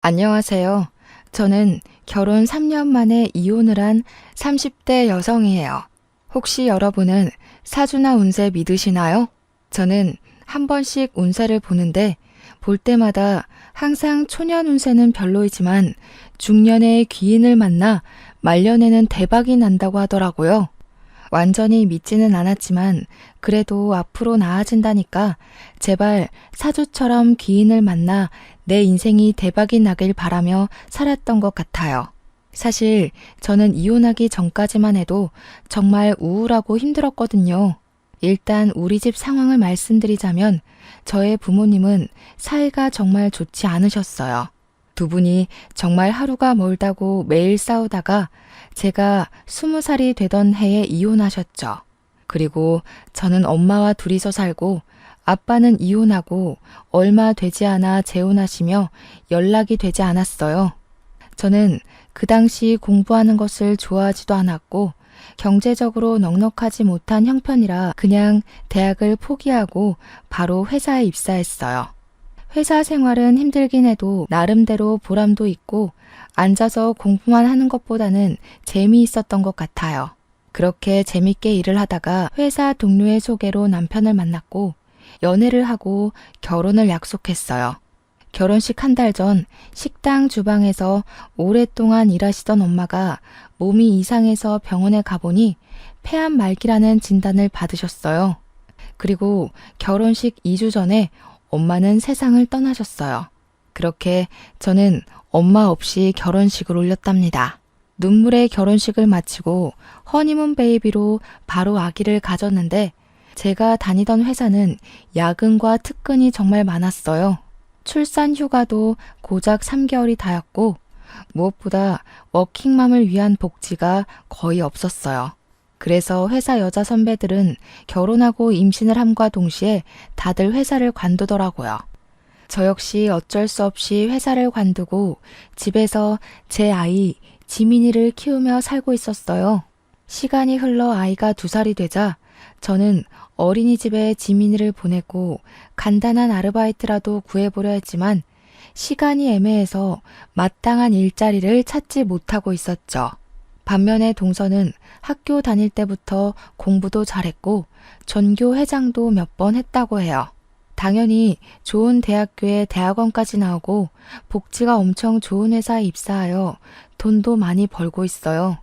안녕하세요. 저는 결혼 3년 만에 이혼을 한 30대 여성이에요. 혹시 여러분은 사주나 운세 믿으시나요? 저는 한 번씩 운세를 보는데 볼 때마다 항상 초년 운세는 별로이지만 중년의 귀인을 만나 말년에는 대박이 난다고 하더라고요. 완전히 믿지는 않았지만 그래도 앞으로 나아진다니까 제발 사주처럼 귀인을 만나 내 인생이 대박이 나길 바라며 살았던 것 같아요. 사실 저는 이혼하기 전까지만 해도 정말 우울하고 힘들었거든요. 일단 우리 집 상황을 말씀드리자면 저의 부모님은 사이가 정말 좋지 않으셨어요. 두 분이 정말 하루가 멀다고 매일 싸우다가 제가 20살이 되던 해에 이혼하셨죠. 그리고 저는 엄마와 둘이서 살고 아빠는 이혼하고 얼마 되지 않아 재혼하시며 연락이 되지 않았어요. 저는 그 당시 공부하는 것을 좋아하지도 않았고 경제적으로 넉넉하지 못한 형편이라 그냥 대학을 포기하고 바로 회사에 입사했어요. 회사 생활은 힘들긴 해도 나름대로 보람도 있고 앉아서 공부만 하는 것보다는 재미있었던 것 같아요. 그렇게 재밌게 일을 하다가 회사 동료의 소개로 남편을 만났고 연애를 하고 결혼을 약속했어요. 결혼식 한 달 전 식당 주방에서 오랫동안 일하시던 엄마가 몸이 이상해서 병원에 가보니 폐암 말기라는 진단을 받으셨어요. 그리고 결혼식 2주 전에 엄마는 세상을 떠나셨어요. 그렇게 저는 엄마 없이 결혼식을 올렸답니다. 눈물의 결혼식을 마치고 허니문 베이비로 바로 아기를 가졌는데 제가 다니던 회사는 야근과 특근이 정말 많았어요. 출산 휴가도 고작 3개월이 다였고 무엇보다 워킹맘을 위한 복지가 거의 없었어요. 그래서 회사 여자 선배들은 결혼하고 임신을 함과 동시에 다들 회사를 관두더라고요. 저 역시 어쩔 수 없이 회사를 관두고 집에서 제 아이 지민이를 키우며 살고 있었어요. 시간이 흘러 아이가 2살이 되자 저는 어린이집에 지민이를 보내고 간단한 아르바이트라도 구해보려 했지만 시간이 애매해서 마땅한 일자리를 찾지 못하고 있었죠. 반면에 동서는 학교 다닐 때부터 공부도 잘했고 전교 회장도 몇 번 했다고 해요. 당연히 좋은 대학교에 대학원까지 나오고 복지가 엄청 좋은 회사에 입사하여 돈도 많이 벌고 있어요.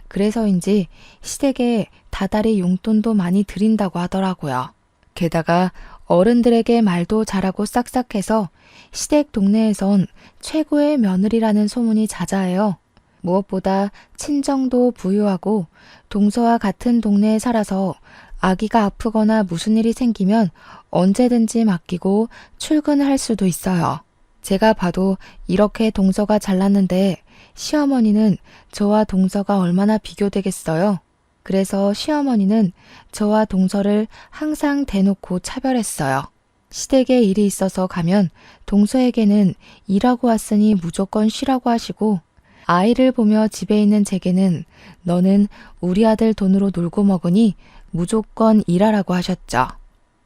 그래서인지 시댁에 다달이 용돈도 많이 드린다고 하더라고요. 게다가 어른들에게 말도 잘하고 싹싹해서 시댁 동네에선 최고의 며느리라는 소문이 자자해요. 무엇보다 친정도 부유하고 동서와 같은 동네에 살아서 아기가 아프거나 무슨 일이 생기면 언제든지 맡기고 출근을 할 수도 있어요. 제가 봐도 이렇게 동서가 잘났는데 시어머니는 저와 동서가 얼마나 비교되겠어요. 그래서 시어머니는 저와 동서를 항상 대놓고 차별했어요. 시댁에 일이 있어서 가면 동서에게는 일하고 왔으니 무조건 쉬라고 하시고 아이를 보며 집에 있는 제게는 너는 우리 아들 돈으로 놀고 먹으니 무조건 일하라고 하셨죠.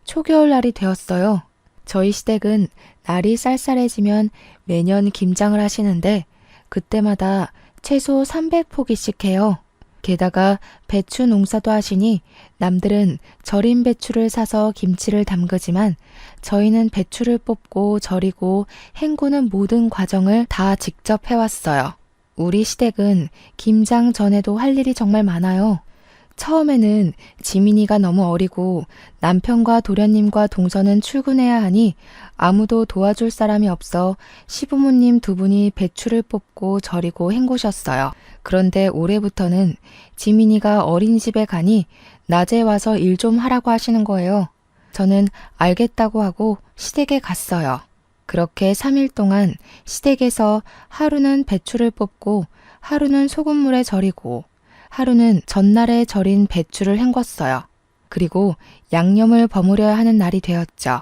초겨울날이 되었어요. 저희 시댁은 날이 쌀쌀해지면 매년 김장을 하시는데 그때마다 최소 300포기씩 해요. 게다가 배추 농사도 하시니 남들은 절인 배추를 사서 김치를 담그지만 저희는 배추를 뽑고 절이고 헹구는 모든 과정을 다 직접 해왔어요. 우리 시댁은 김장 전에도 할 일이 정말 많아요. 처음에는 지민이가 너무 어리고 남편과 도련님과 동서는 출근해야 하니 아무도 도와줄 사람이 없어 시부모님 2분이 배추를 뽑고 절이고 헹구셨어요. 그런데 올해부터는 지민이가 어린이집에 가니 낮에 와서 일 좀 하라고 하시는 거예요. 저는 알겠다고 하고 시댁에 갔어요. 그렇게 3일 동안 시댁에서 하루는 배추를 뽑고 하루는 소금물에 절이고 하루는 전날에 절인 배추를 헹궜어요. 그리고 양념을 버무려야 하는 날이 되었죠.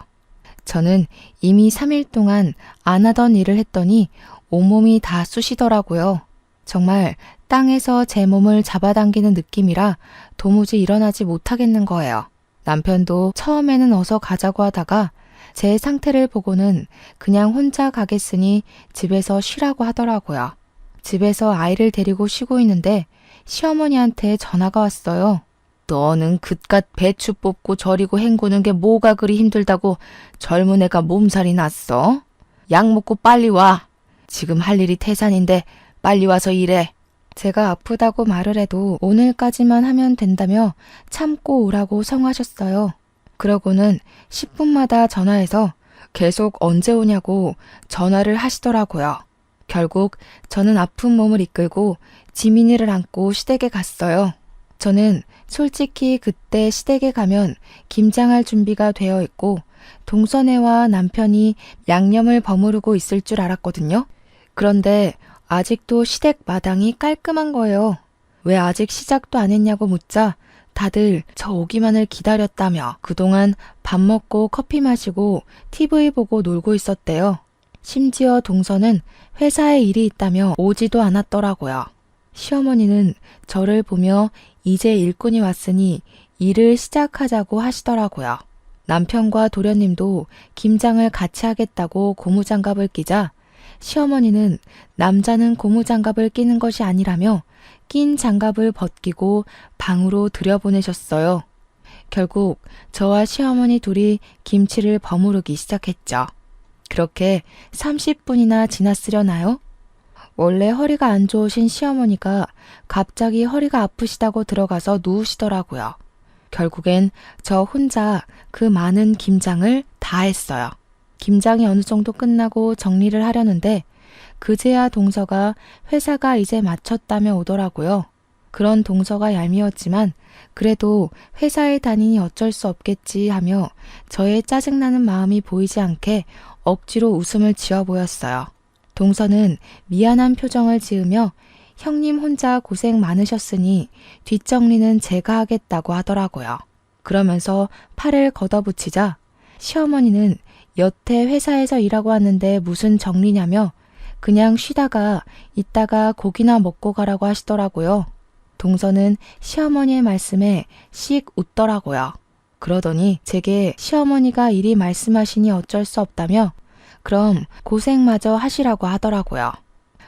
저는 이미 3일 동안 안 하던 일을 했더니 온몸이 다 쑤시더라고요. 정말 땅에서 제 몸을 잡아당기는 느낌이라 도무지 일어나지 못하겠는 거예요. 남편도 처음에는 어서 가자고 하다가 제 상태를 보고는 그냥 혼자 가겠으니 집에서 쉬라고 하더라고요. 집에서 아이를 데리고 쉬고 있는데 시어머니한테 전화가 왔어요. 너는 그깟 배추 뽑고 절이고 헹구는 게 뭐가 그리 힘들다고 젊은 애가 몸살이 났어? 약 먹고 빨리 와. 지금 할 일이 태산인데 빨리 와서 일해. 제가 아프다고 말을 해도 오늘까지만 하면 된다며 참고 오라고 성하셨어요. 그러고는 10분마다 전화해서 계속 언제 오냐고 전화를 하시더라고요. 결국 저는 아픈 몸을 이끌고 지민이를 안고 시댁에 갔어요. 저는 솔직히 그때 시댁에 가면 김장할 준비가 되어 있고 동선애와 남편이 양념을 버무르고 있을 줄 알았거든요. 그런데 아직도 시댁 마당이 깔끔한 거예요. 왜 아직 시작도 안 했냐고 묻자 다들 저 오기만을 기다렸다며 그동안 밥 먹고 커피 마시고 TV 보고 놀고 있었대요. 심지어 동서는 회사에 일이 있다며 오지도 않았더라고요. 시어머니는 저를 보며 이제 일꾼이 왔으니 일을 시작하자고 하시더라고요. 남편과 도련님도 김장을 같이 하겠다고 고무장갑을 끼자 시어머니는 남자는 고무장갑을 끼는 것이 아니라며 낀 장갑을 벗기고 방으로 들여보내셨어요. 결국 저와 시어머니 둘이 김치를 버무르기 시작했죠. 그렇게 30분이나 지났으려나요? 원래 허리가 안 좋으신 시어머니가 갑자기 허리가 아프시다고 들어가서 누우시더라고요. 결국엔 저 혼자 그 많은 김장을 다 했어요. 김장이 어느 정도 끝나고 정리를 하려는데 그제야 동서가 회사가 이제 마쳤다며 오더라고요. 그런 동서가 얄미웠지만 그래도 회사에 다니니 어쩔 수 없겠지 하며 저의 짜증나는 마음이 보이지 않게 억지로 웃음을 지어 보였어요. 동서는 미안한 표정을 지으며 형님 혼자 고생 많으셨으니 뒷정리는 제가 하겠다고 하더라고요. 그러면서 팔을 걷어붙이자 시어머니는 여태 회사에서 일하고 왔는데 무슨 정리냐며 그냥 쉬다가 이따가 고기나 먹고 가라고 하시더라고요. 동서는 시어머니의 말씀에 씩 웃더라고요. 그러더니 제게 시어머니가 이리 말씀하시니 어쩔 수 없다며 그럼 고생마저 하시라고 하더라고요.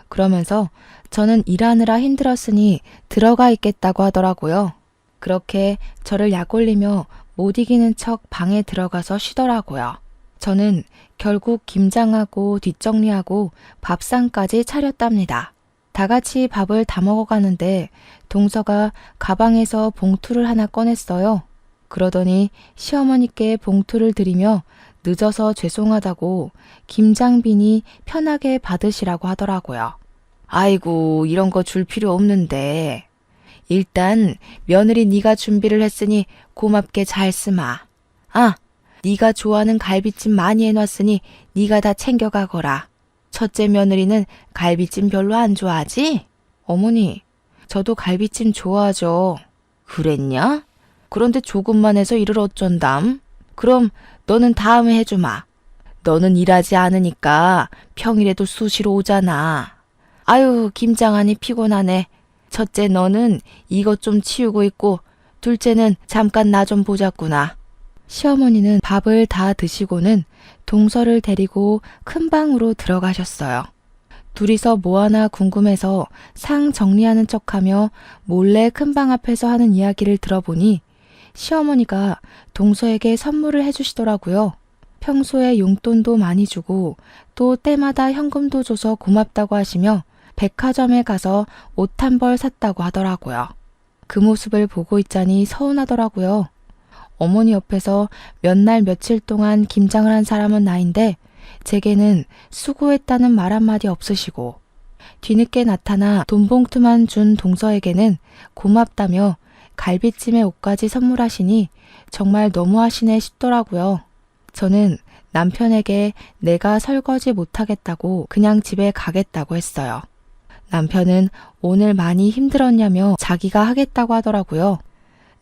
그러면서 저는 일하느라 힘들었으니 들어가 있겠다고 하더라고요. 그렇게 저를 약올리며 못 이기는 척 방에 들어가서 쉬더라고요. 저는 결국 김장하고 뒷정리하고 밥상까지 차렸답니다. 다 같이 밥을 다 먹어가는데 동서가 가방에서 봉투를 하나 꺼냈어요. 그러더니 시어머니께 봉투를 드리며 늦어서 죄송하다고 김장비니 편하게 받으시라고 하더라고요. 아이고 이런 거 줄 필요 없는데 일단 며느리 네가 준비를 했으니 고맙게 잘 쓰마. 아, 네가 좋아하는 갈비찜 많이 해놨으니 네가 다 챙겨가거라. 첫째 며느리는 갈비찜 별로 안 좋아하지? 어머니, 저도 갈비찜 좋아하죠. 그랬냐? 그런데 조금만 해서 일을 어쩐담? 그럼 너는 다음에 해주마. 너는 일하지 않으니까 평일에도 수시로 오잖아. 아유, 김장하니 피곤하네. 첫째 너는 이것 좀 치우고 있고 둘째는 잠깐 나 좀 보자꾸나. 시어머니는 밥을 다 드시고는 동서를 데리고 큰 방으로 들어가셨어요. 둘이서 뭐하나 궁금해서 상 정리하는 척하며 몰래 큰 방 앞에서 하는 이야기를 들어보니 시어머니가 동서에게 선물을 해주시더라고요. 평소에 용돈도 많이 주고 또 때마다 현금도 줘서 고맙다고 하시며 백화점에 가서 옷 한 벌 샀다고 하더라고요. 그 모습을 보고 있자니 서운하더라고요. 어머니 옆에서 몇 날 며칠 동안 김장을 한 사람은 나인데 제게는 수고했다는 말 한마디 없으시고 뒤늦게 나타나 돈 봉투만 준 동서에게는 고맙다며 갈비찜에 옷까지 선물하시니 정말 너무하시네 싶더라고요. 저는 남편에게 내가 설거지 못하겠다고 그냥 집에 가겠다고 했어요. 남편은 오늘 많이 힘들었냐며 자기가 하겠다고 하더라고요.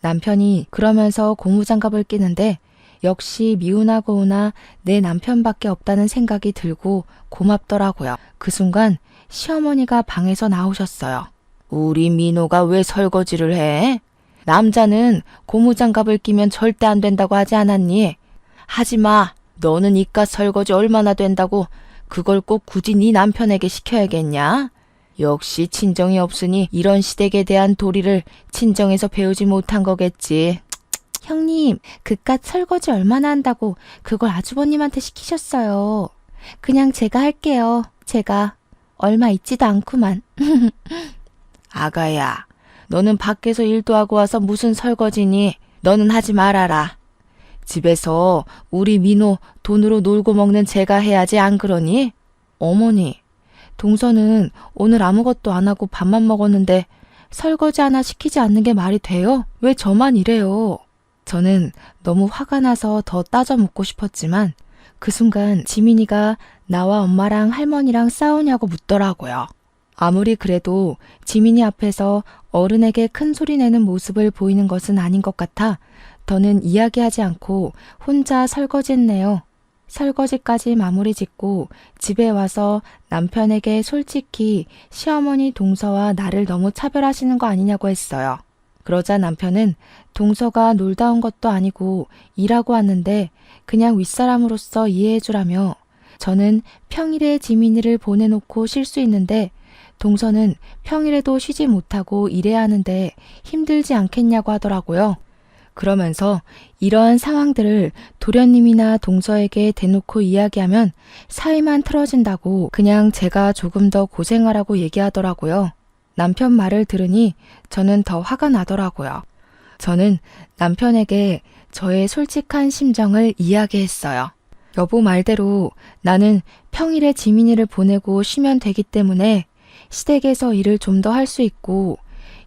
남편이 그러면서 고무장갑을 끼는데 역시 미우나 고우나 내 남편밖에 없다는 생각이 들고 고맙더라고요. 그 순간 시어머니가 방에서 나오셨어요. 우리 민호가 왜 설거지를 해? 남자는 고무장갑을 끼면 절대 안 된다고 하지 않았니? 하지마. 너는 이깟 설거지 얼마나 된다고 그걸 꼭 굳이 네 남편에게 시켜야겠냐? 역시 친정이 없으니 이런 시댁에 대한 도리를 친정에서 배우지 못한 거겠지. 형님, 그깟 설거지 얼마나 한다고 그걸 아주버님한테 시키셨어요. 그냥 제가 할게요. 제가 얼마 있지도 않구만. 아가야, 너는 밖에서 일도 하고 와서 무슨 설거지니? 너는 하지 말아라. 집에서 우리 민호 돈으로 놀고 먹는 제가 해야지 안 그러니? 어머니, 동서는 오늘 아무것도 안 하고 밥만 먹었는데 설거지 하나 시키지 않는 게 말이 돼요? 왜 저만 이래요? 저는 너무 화가 나서 더 따져 묻고 싶었지만 그 순간 지민이가 나와 엄마랑 할머니랑 싸우냐고 묻더라고요. 아무리 그래도 지민이 앞에서 어른에게 큰 소리 내는 모습을 보이는 것은 아닌 것 같아 더는 이야기하지 않고 혼자 설거지했네요. 설거지까지 마무리 짓고 집에 와서 남편에게 솔직히 시어머니 동서와 나를 너무 차별하시는 거 아니냐고 했어요. 그러자 남편은 동서가 놀다 온 것도 아니고 일하고 왔는데 그냥 윗사람으로서 이해해주라며 저는 평일에 지민이를 보내놓고 쉴 수 있는데 동서는 평일에도 쉬지 못하고 일해야 하는데 힘들지 않겠냐고 하더라고요. 그러면서 이러한 상황들을 도련님이나 동서에게 대놓고 이야기하면 사이만 틀어진다고 그냥 제가 조금 더 고생하라고 얘기하더라고요. 남편 말을 들으니 저는 더 화가 나더라고요. 저는 남편에게 저의 솔직한 심정을 이야기했어요. 여보 말대로 나는 평일에 지민이를 보내고 쉬면 되기 때문에 시댁에서 일을 좀 더 할 수 있고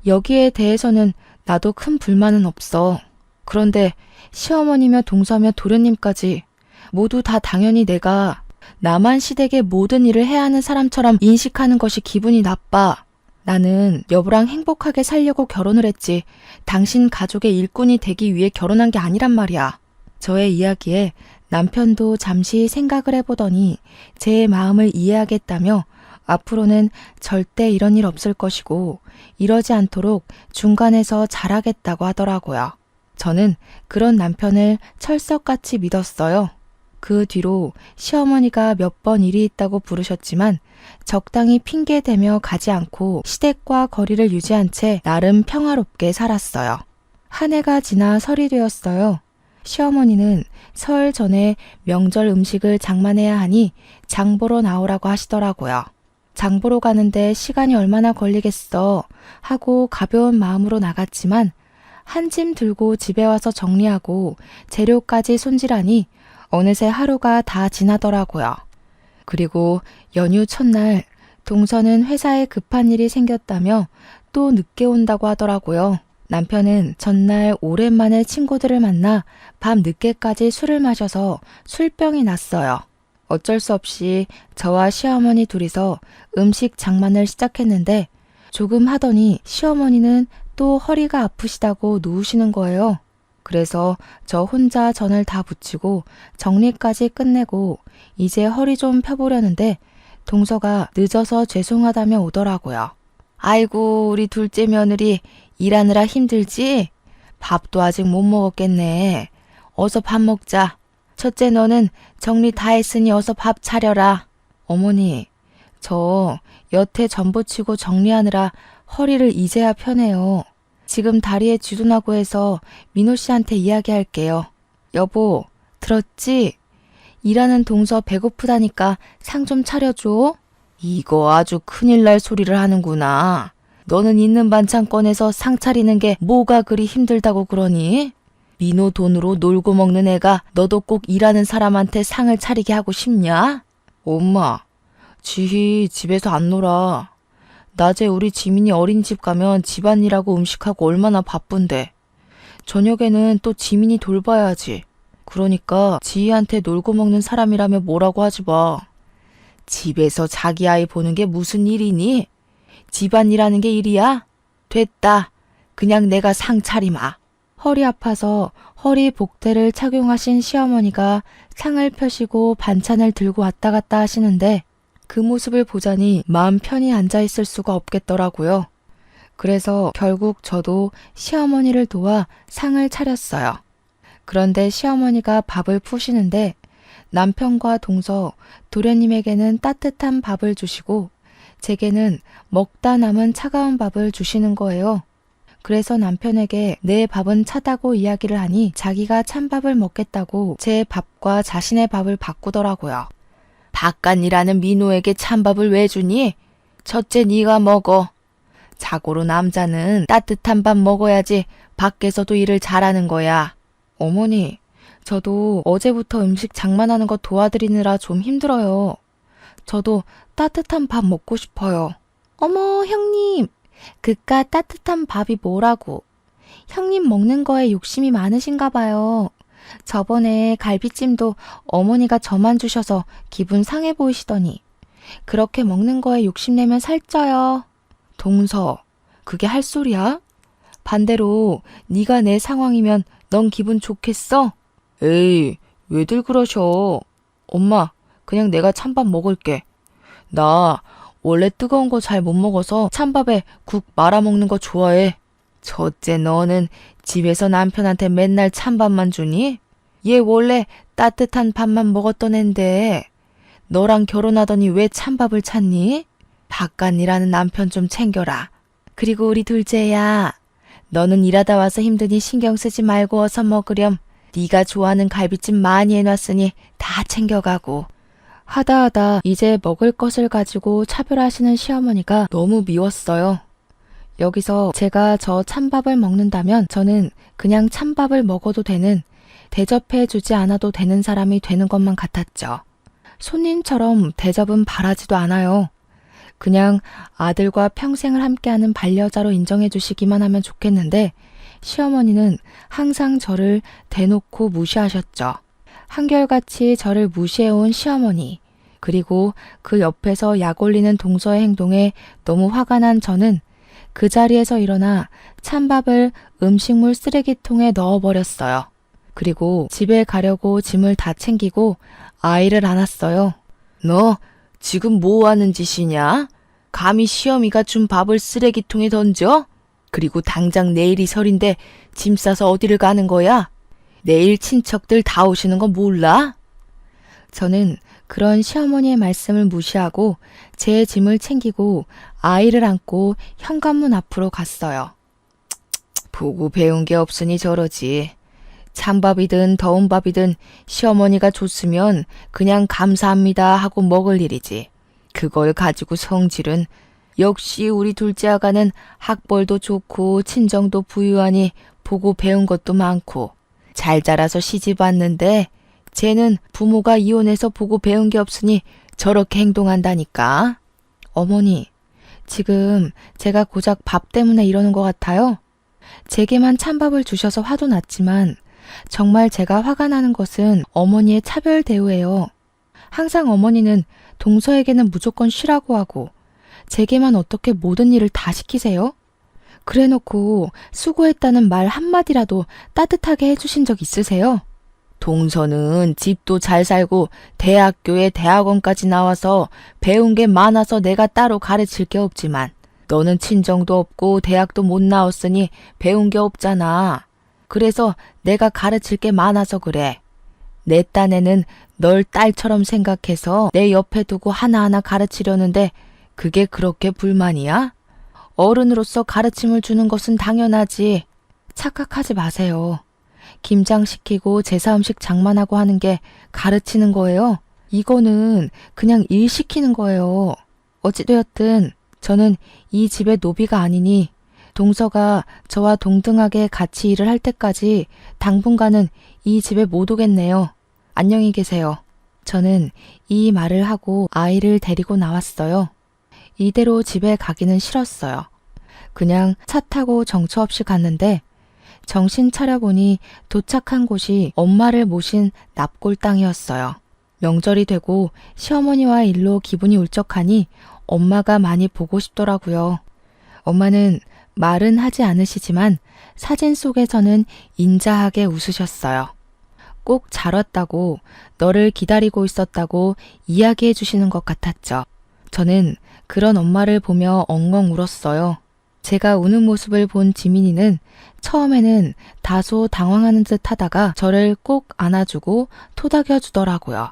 여기에 대해서는 나도 큰 불만은 없어. 그런데 시어머니며 동서며 도련님까지 모두 다 당연히 내가 나만 시댁의 모든 일을 해야 하는 사람처럼 인식하는 것이 기분이 나빠. 나는 여보랑 행복하게 살려고 결혼을 했지 당신 가족의 일꾼이 되기 위해 결혼한 게 아니란 말이야. 저의 이야기에 남편도 잠시 생각을 해보더니 제 마음을 이해하겠다며 앞으로는 절대 이런 일 없을 것이고 이러지 않도록 중간에서 잘하겠다고 하더라고요. 저는 그런 남편을 철석같이 믿었어요. 그 뒤로 시어머니가 몇 번 일이 있다고 부르셨지만 적당히 핑계대며 가지 않고 시댁과 거리를 유지한 채 나름 평화롭게 살았어요. 한 해가 지나 설이 되었어요. 시어머니는 설 전에 명절 음식을 장만해야 하니 장 보러 나오라고 하시더라고요. 장 보러 가는데 시간이 얼마나 걸리겠어 하고 가벼운 마음으로 나갔지만 한 짐 들고 집에 와서 정리하고 재료까지 손질하니 어느새 하루가 다 지나더라고요. 그리고 연휴 첫날 동서는 회사에 급한 일이 생겼다며 또 늦게 온다고 하더라고요. 남편은 전날 오랜만에 친구들을 만나 밤 늦게까지 술을 마셔서 술병이 났어요. 어쩔 수 없이 저와 시어머니 둘이서 음식 장만을 시작했는데 조금 하더니 시어머니는 또 허리가 아프시다고 누우시는 거예요. 그래서 저 혼자 전을 다 붙이고 정리까지 끝내고 이제 허리 좀 펴보려는데 동서가 늦어서 죄송하다며 오더라고요. 아이고 우리 둘째 며느리 일하느라 힘들지? 밥도 아직 못 먹었겠네. 어서 밥 먹자. 첫째 너는 정리 다 했으니 어서 밥 차려라. 어머니, 저 여태 전 부치고 정리하느라 허리를 이제야 펴네요. 지금 다리에 쥐도 나고 해서 민호 씨한테 이야기할게요. 여보, 들었지? 일하는 동서 배고프다니까 상 좀 차려줘. 이거 아주 큰일 날 소리를 하는구나. 너는 있는 반찬 꺼내서 상 차리는 게 뭐가 그리 힘들다고 그러니? 민호 돈으로 놀고 먹는 애가 너도 꼭 일하는 사람한테 상을 차리게 하고 싶냐? 엄마, 지희 집에서 안 놀아. 낮에 우리 지민이 어린이집 가면 집안일하고 음식하고 얼마나 바쁜데. 저녁에는 또 지민이 돌봐야지. 그러니까 지희한테 놀고 먹는 사람이라며 뭐라고 하지 마. 집에서 자기 아이 보는 게 무슨 일이니? 집안일하는 게 일이야? 됐다. 그냥 내가 상 차리마. 허리 아파서 허리 복대를 착용하신 시어머니가 상을 펴시고 반찬을 들고 왔다 갔다 하시는데 그 모습을 보자니 마음 편히 앉아있을 수가 없겠더라고요. 그래서 결국 저도 시어머니를 도와 상을 차렸어요. 그런데 시어머니가 밥을 푸시는데 남편과 동서, 도련님에게는 따뜻한 밥을 주시고 제게는 먹다 남은 차가운 밥을 주시는 거예요. 그래서 남편에게 내 밥은 차다고 이야기를 하니 자기가 찬밥을 먹겠다고 제 밥과 자신의 밥을 바꾸더라고요. 바깥이라는 민호에게 찬밥을 왜 주니? 첫째 네가 먹어. 자고로 남자는 따뜻한 밥 먹어야지 밖에서도 일을 잘하는 거야. 어머니, 저도 어제부터 음식 장만하는 거 도와드리느라 좀 힘들어요. 저도 따뜻한 밥 먹고 싶어요. 어머, 형님, 그깟 따뜻한 밥이 뭐라고. 형님 먹는 거에 욕심이 많으신가 봐요. 저번에 갈비찜도 어머니가 저만 주셔서 기분 상해 보이시더니 그렇게 먹는 거에 욕심내면 살쪄요. 동서, 그게 할 소리야? 반대로 네가 내 상황이면 넌 기분 좋겠어? 에이, 왜들 그러셔. 엄마, 그냥 내가 찬밥 먹을게. 나 원래 뜨거운 거 잘 못 먹어서 찬밥에 국 말아 먹는 거 좋아해. 첫째, 너는 집에서 남편한테 맨날 찬밥만 주니? 얘 원래 따뜻한 밥만 먹었던 앤데 너랑 결혼하더니 왜 찬밥을 찾니? 바깥 일하는 남편 좀 챙겨라. 그리고 우리 둘째야, 너는 일하다 와서 힘드니 신경 쓰지 말고 어서 먹으렴. 네가 좋아하는 갈비찜 많이 해놨으니 다 챙겨가고. 하다 이제 먹을 것을 가지고 차별하시는 시어머니가 너무 미웠어요. 여기서 제가 저 찬밥을 먹는다면 저는 그냥 찬밥을 먹어도 되는, 대접해주지 않아도 되는 사람이 되는 것만 같았죠. 손님처럼 대접은 바라지도 않아요. 그냥 아들과 평생을 함께하는 반려자로 인정해 주시기만 하면 좋겠는데 시어머니는 항상 저를 대놓고 무시하셨죠. 한결같이 저를 무시해온 시어머니, 그리고 그 옆에서 약 올리는 동서의 행동에 너무 화가 난 저는 그 자리에서 일어나 찬밥을 음식물 쓰레기통에 넣어버렸어요. 그리고 집에 가려고 짐을 다 챙기고 아이를 안았어요. 너 지금 뭐 하는 짓이냐? 감히 시어미가 준 밥을 쓰레기통에 던져? 그리고 당장 내일이 설인데 짐 싸서 어디를 가는 거야? 내일 친척들 다 오시는 거 몰라? 저는 그런 시어머니의 말씀을 무시하고 제 짐을 챙기고 아이를 안고 현관문 앞으로 갔어요. 보고 배운 게 없으니 저러지. 찬밥이든 더운 밥이든 시어머니가 줬으면 그냥 감사합니다 하고 먹을 일이지. 그걸 가지고 성질은, 역시 우리 둘째 아가는 학벌도 좋고 친정도 부유하니 보고 배운 것도 많고 잘 자라서 시집 왔는데 쟤는 부모가 이혼해서 보고 배운 게 없으니 저렇게 행동한다니까. 어머니, 지금 제가 고작 밥 때문에 이러는 것 같아요? 제게만 찬밥을 주셔서 화도 났지만 정말 제가 화가 나는 것은 어머니의 차별 대우예요. 항상 어머니는 동서에게는 무조건 쉬라고 하고 제게만 어떻게 모든 일을 다 시키세요? 그래놓고 수고했다는 말 한마디라도 따뜻하게 해주신 적 있으세요? 동서는 집도 잘 살고 대학교에 대학원까지 나와서 배운 게 많아서 내가 따로 가르칠 게 없지만 너는 친정도 없고 대학도 못 나왔으니 배운 게 없잖아. 그래서 내가 가르칠 게 많아서 그래. 내 딴에는 널 딸처럼 생각해서 내 옆에 두고 하나하나 가르치려는데 그게 그렇게 불만이야? 어른으로서 가르침을 주는 것은 당연하지. 착각하지 마세요. 김장시키고 제사음식 장만하고 하는 게 가르치는 거예요? 이거는 그냥 일 시키는 거예요. 어찌되었든 저는 이 집의 노비가 아니니 동서가 저와 동등하게 같이 일을 할 때까지 당분간은 이 집에 못 오겠네요. 안녕히 계세요. 저는 이 말을 하고 아이를 데리고 나왔어요. 이대로 집에 가기는 싫었어요. 그냥 차 타고 정처 없이 갔는데 정신 차려보니 도착한 곳이 엄마를 모신 납골 땅이었어요. 명절이 되고 시어머니와 일로 기분이 울적하니 엄마가 많이 보고 싶더라고요. 엄마는 말은 하지 않으시지만 사진 속에서는 인자하게 웃으셨어요. 꼭 잘 왔다고, 너를 기다리고 있었다고 이야기해 주시는 것 같았죠. 저는 그런 엄마를 보며 엉엉 울었어요. 제가 우는 모습을 본 지민이는 처음에는 다소 당황하는 듯 하다가 저를 꼭 안아주고 토닥여 주더라고요.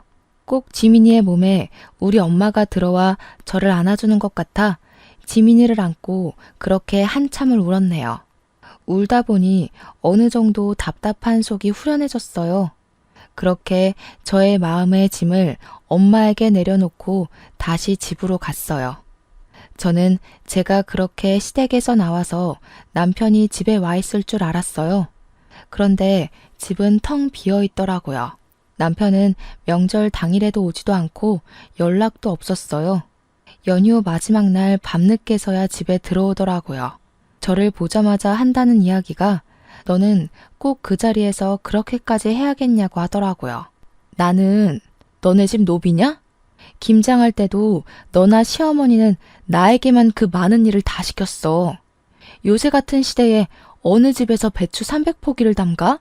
꼭 지민이의 몸에 우리 엄마가 들어와 저를 안아주는 것 같아 지민이를 안고 그렇게 한참을 울었네요. 울다 보니 어느 정도 답답한 속이 후련해졌어요. 그렇게 저의 마음의 짐을 엄마에게 내려놓고 다시 집으로 갔어요. 저는 제가 그렇게 시댁에서 나와서 남편이 집에 와 있을 줄 알았어요. 그런데 집은 텅 비어 있더라고요. 남편은 명절 당일에도 오지도 않고 연락도 없었어요. 연휴 마지막 날 밤늦게서야 집에 들어오더라고요. 저를 보자마자 한다는 이야기가 너는 꼭 그 자리에서 그렇게까지 해야겠냐고 하더라고요. 나는 너네 집 노비냐? 김장할 때도 너나 시어머니는 나에게만 그 많은 일을 다 시켰어. 요새 같은 시대에 어느 집에서 배추 300포기를 담가?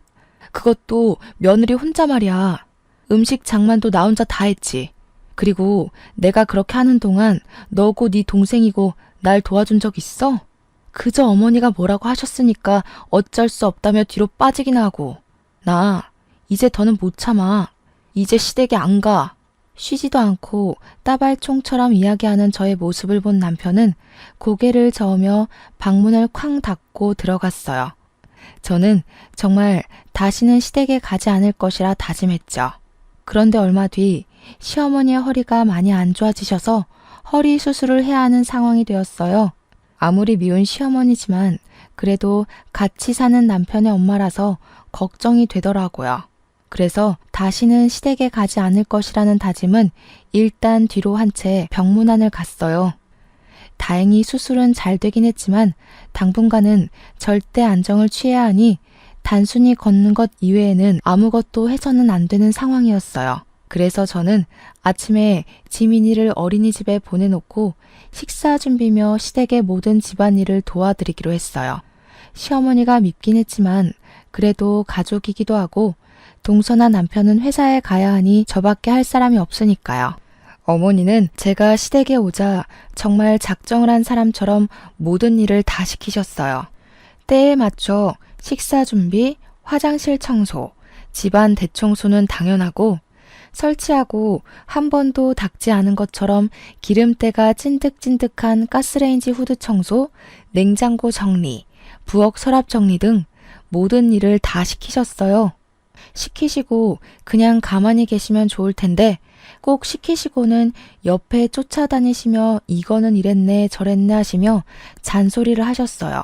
그것도 며느리 혼자 말이야. 음식 장만도 나 혼자 다 했지. 그리고 내가 그렇게 하는 동안 너고 네 동생이고 날 도와준 적 있어? 그저 어머니가 뭐라고 하셨으니까 어쩔 수 없다며 뒤로 빠지기나 하고. 나 이제 더는 못 참아. 이제 시댁에 안 가. 쉬지도 않고 따발총처럼 이야기하는 저의 모습을 본 남편은 고개를 저으며 방문을 쾅 닫고 들어갔어요. 저는 정말 다시는 시댁에 가지 않을 것이라 다짐했죠. 그런데 얼마 뒤 시어머니의 허리가 많이 안 좋아지셔서 허리 수술을 해야 하는 상황이 되었어요. 아무리 미운 시어머니지만 그래도 같이 사는 남편의 엄마라서 걱정이 되더라고요. 그래서 다시는 시댁에 가지 않을 것이라는 다짐은 일단 뒤로 한 채 병문안을 갔어요. 다행히 수술은 잘 되긴 했지만 당분간은 절대 안정을 취해야 하니 단순히 걷는 것 이외에는 아무것도 해서는 안 되는 상황이었어요. 그래서 저는 아침에 지민이를 어린이집에 보내놓고 식사 준비며 시댁의 모든 집안일을 도와드리기로 했어요. 시어머니가 밉긴 했지만 그래도 가족이기도 하고 동서나 남편은 회사에 가야 하니 저밖에 할 사람이 없으니까요. 어머니는 제가 시댁에 오자 정말 작정을 한 사람처럼 모든 일을 다 시키셨어요. 때에 맞춰 식사 준비, 화장실 청소, 집안 대청소는 당연하고 설치하고 한 번도 닦지 않은 것처럼 기름때가 찐득찐득한 가스레인지 후드 청소, 냉장고 정리, 부엌 서랍 정리 등 모든 일을 다 시키셨어요. 시키시고 그냥 가만히 계시면 좋을 텐데 꼭 시키시고는 옆에 쫓아다니시며 이거는 이랬네 저랬네 하시며 잔소리를 하셨어요.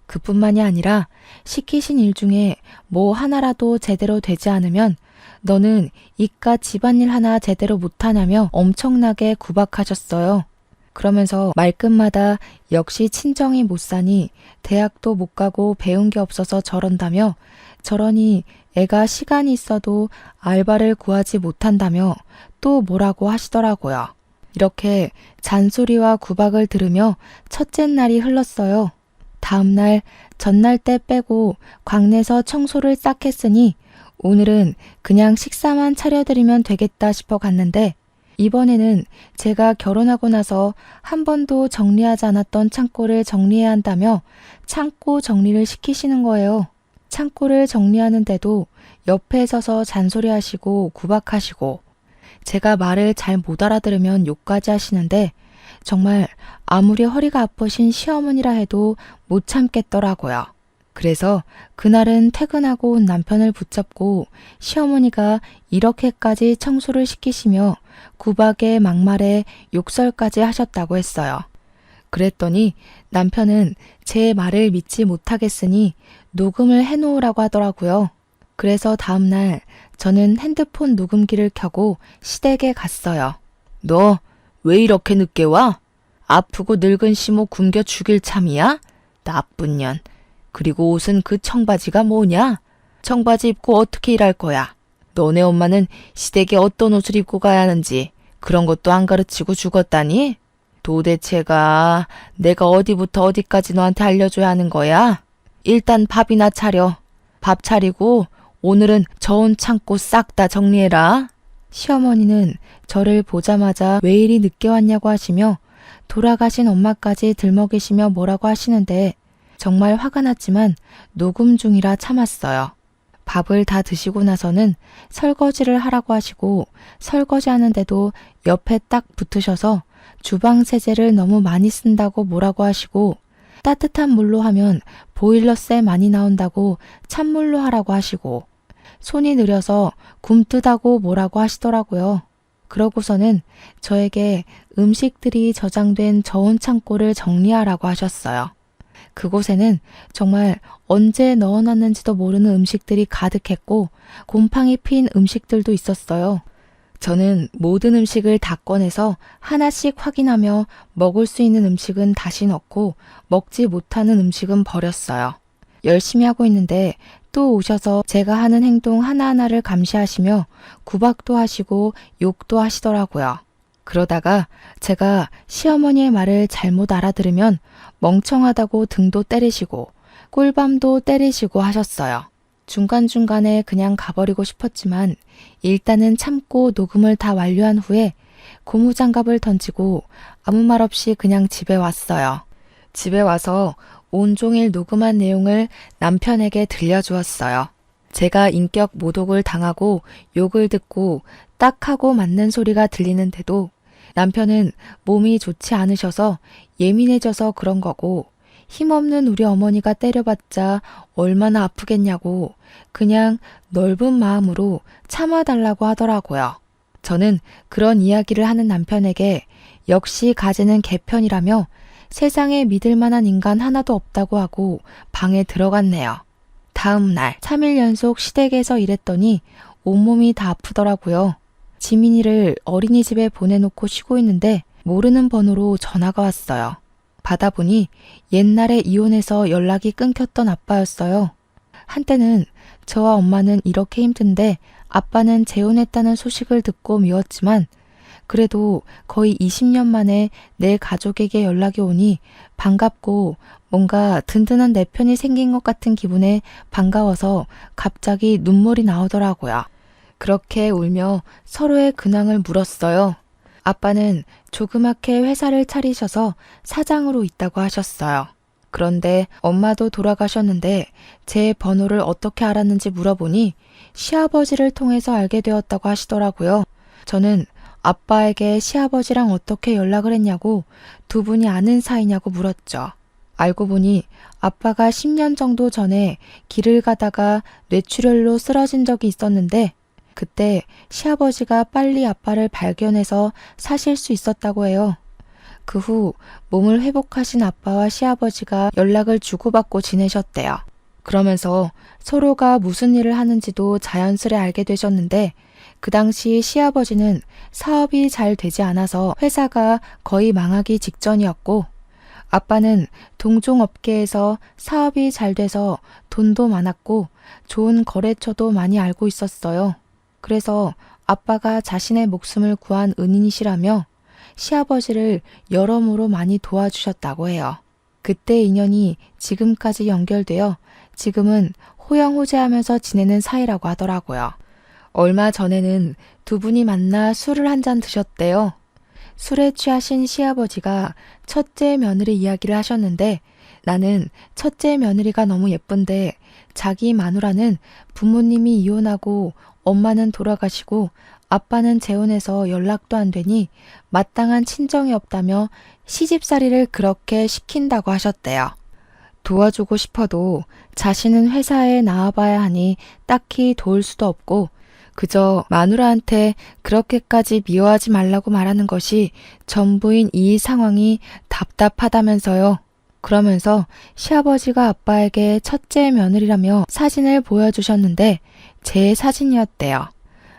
그뿐만이 아니라 시키신 일 중에 뭐 하나라도 제대로 되지 않으면 너는 이깟 집안일 하나 제대로 못하냐며 엄청나게 구박하셨어요. 그러면서 말끝마다 역시 친정이 못 사니 대학도 못 가고 배운 게 없어서 저런다며 저러니 애가 시간이 있어도 알바를 구하지 못한다며 또 뭐라고 하시더라고요. 이렇게 잔소리와 구박을 들으며 첫째 날이 흘렀어요. 다음 날, 전날 때 빼고 광내서 청소를 싹 했으니 오늘은 그냥 식사만 차려드리면 되겠다 싶어 갔는데 이번에는 제가 결혼하고 나서 한 번도 정리하지 않았던 창고를 정리해야 한다며 창고 정리를 시키시는 거예요. 창고를 정리하는데도 옆에 서서 잔소리하시고 구박하시고 제가 말을 잘 못 알아들으면 욕까지 하시는데 정말 아무리 허리가 아프신 시어머니라 해도 못 참겠더라고요. 그래서 그날은 퇴근하고 온 남편을 붙잡고 시어머니가 이렇게까지 청소를 시키시며 구박에 막말에 욕설까지 하셨다고 했어요. 그랬더니 남편은 제 말을 믿지 못하겠으니 녹음을 해놓으라고 하더라고요. 그래서 다음날 저는 핸드폰 녹음기를 켜고 시댁에 갔어요. 너 왜 이렇게 늦게 와? 아프고 늙은 시모 굶겨 죽일 참이야? 나쁜 년. 그리고 옷은 그 청바지가 뭐냐? 청바지 입고 어떻게 일할 거야? 너네 엄마는 시댁에 어떤 옷을 입고 가야 하는지 그런 것도 안 가르치고 죽었다니? 도대체가 내가 어디부터 어디까지 너한테 알려줘야 하는 거야? 일단 밥이나 차려. 밥 차리고 오늘은 저온 창고 싹 다 정리해라. 시어머니는 저를 보자마자 왜 이리 늦게 왔냐고 하시며 돌아가신 엄마까지 들먹이시며 뭐라고 하시는데 정말 화가 났지만 녹음 중이라 참았어요. 밥을 다 드시고 나서는 설거지를 하라고 하시고 설거지 하는데도 옆에 딱 붙으셔서 주방 세제를 너무 많이 쓴다고 뭐라고 하시고 따뜻한 물로 하면 보일러세 많이 나온다고 찬물로 하라고 하시고 손이 느려서 굼뜨다고 뭐라고 하시더라고요. 그러고서는 저에게 음식들이 저장된 저온 창고를 정리하라고 하셨어요. 그곳에는 정말 언제 넣어놨는지도 모르는 음식들이 가득했고 곰팡이 핀 음식들도 있었어요. 저는 모든 음식을 다 꺼내서 하나씩 확인하며 먹을 수 있는 음식은 다시 넣고 먹지 못하는 음식은 버렸어요. 열심히 하고 있는데 또 오셔서 제가 하는 행동 하나하나를 감시하시며 구박도 하시고 욕도 하시더라고요. 그러다가 제가 시어머니의 말을 잘못 알아들으면 멍청하다고 등도 때리시고 꿀밤도 때리시고 하셨어요. 중간중간에 그냥 가버리고 싶었지만 일단은 참고 녹음을 다 완료한 후에 고무장갑을 던지고 아무 말 없이 그냥 집에 왔어요. 집에 와서 온종일 녹음한 내용을 남편에게 들려주었어요. 제가 인격 모독을 당하고 욕을 듣고 딱 하고 맞는 소리가 들리는데도 남편은 몸이 좋지 않으셔서 예민해져서 그런 거고 힘없는 우리 어머니가 때려봤자 얼마나 아프겠냐고 그냥 넓은 마음으로 참아달라고 하더라고요. 저는 그런 이야기를 하는 남편에게 역시 가지는 개편이라며 세상에 믿을 만한 인간 하나도 없다고 하고 방에 들어갔네요. 다음 날 3일 연속 시댁에서 일했더니 온몸이 다 아프더라고요. 지민이를 어린이집에 보내놓고 쉬고 있는데 모르는 번호로 전화가 왔어요. 받아보니 옛날에 이혼해서 연락이 끊겼던 아빠였어요. 한때는 저와 엄마는 이렇게 힘든데 아빠는 재혼했다는 소식을 듣고 미웠지만 그래도 거의 20년 만에 내 가족에게 연락이 오니 반갑고 뭔가 든든한 내 편이 생긴 것 같은 기분에 반가워서 갑자기 눈물이 나오더라고요. 그렇게 울며 서로의 근황을 물었어요. 아빠는 조그맣게 회사를 차리셔서 사장으로 있다고 하셨어요. 그런데 엄마도 돌아가셨는데 제 번호를 어떻게 알았는지 물어보니 시아버지를 통해서 알게 되었다고 하시더라고요. 저는 아빠에게 시아버지랑 어떻게 연락을 했냐고 두 분이 아는 사이냐고 물었죠. 알고 보니 아빠가 10년 정도 전에 길을 가다가 뇌출혈로 쓰러진 적이 있었는데 그때 시아버지가 빨리 아빠를 발견해서 사실 수 있었다고 해요. 그 후 몸을 회복하신 아빠와 시아버지가 연락을 주고받고 지내셨대요. 그러면서 서로가 무슨 일을 하는지도 자연스레 알게 되셨는데 그 당시 시아버지는 사업이 잘 되지 않아서 회사가 거의 망하기 직전이었고 아빠는 동종업계에서 사업이 잘 돼서 돈도 많았고 좋은 거래처도 많이 알고 있었어요. 그래서 아빠가 자신의 목숨을 구한 은인이시라며 시아버지를 여러모로 많이 도와주셨다고 해요. 그때 인연이 지금까지 연결되어 지금은 호영호재하면서 지내는 사이라고 하더라고요. 얼마 전에는 두 분이 만나 술을 한 잔 드셨대요. 술에 취하신 시아버지가 첫째 며느리 이야기를 하셨는데 나는 첫째 며느리가 너무 예쁜데 자기 마누라는 부모님이 이혼하고 엄마는 돌아가시고 아빠는 재혼해서 연락도 안 되니 마땅한 친정이 없다며 시집살이를 그렇게 시킨다고 하셨대요. 도와주고 싶어도 자신은 회사에 나와봐야 하니 딱히 도울 수도 없고 그저 마누라한테 그렇게까지 미워하지 말라고 말하는 것이 전부인 이 상황이 답답하다면서요. 그러면서 시아버지가 아빠에게 첫째 며느리라며 사진을 보여주셨는데 제 사진이었대요.